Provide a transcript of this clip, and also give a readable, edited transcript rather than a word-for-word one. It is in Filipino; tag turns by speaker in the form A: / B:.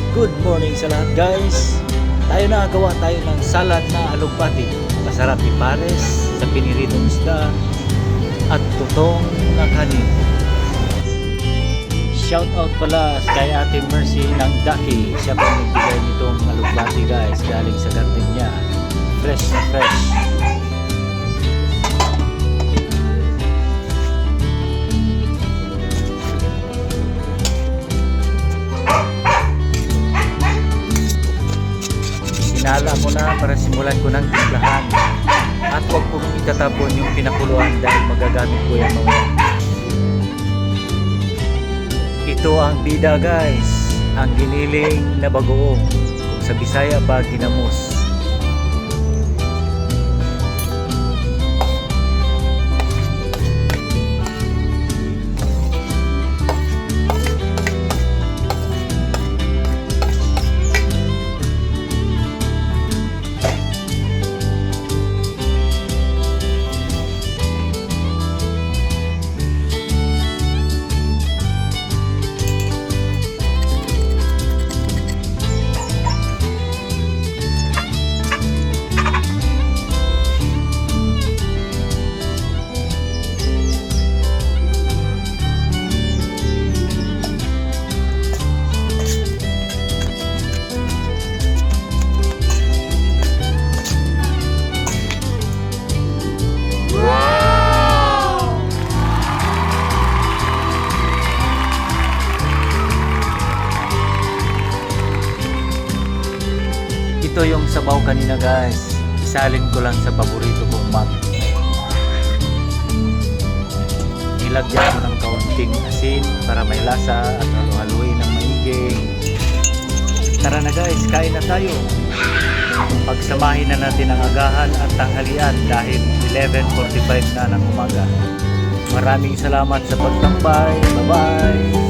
A: Good morning sa lahat guys. Gawa tayo ng salad na alugbati. Masarap ni pares sa piniritong isda at tutong na kanin. Shout out pala kay Ate Mercy ng Daki. Siya po nagbigay nitong alugbati guys, galing sa garden niya. Fresh na fresh. Hinala ko na para simulan ko ng timplahan. At huwag pong itatapon yung pinakuluan dahil magagamit ko yan mamaya. Ito ang bida guys, ang giniling na bagoong. Kung sa Bisaya pa, ginamos. Ito yung sabaw kanina guys. Isalin ko lang sa paborito kong mug. Nilagyan ko ng kaunting asin para may lasa at halu-haluin ng maigi. Tara na guys, kain na tayo. Pagsamahin na natin ang agahan at tanghalian dahil 11:45 na ng umaga. Maraming salamat sa pagtambay. Bye-bye!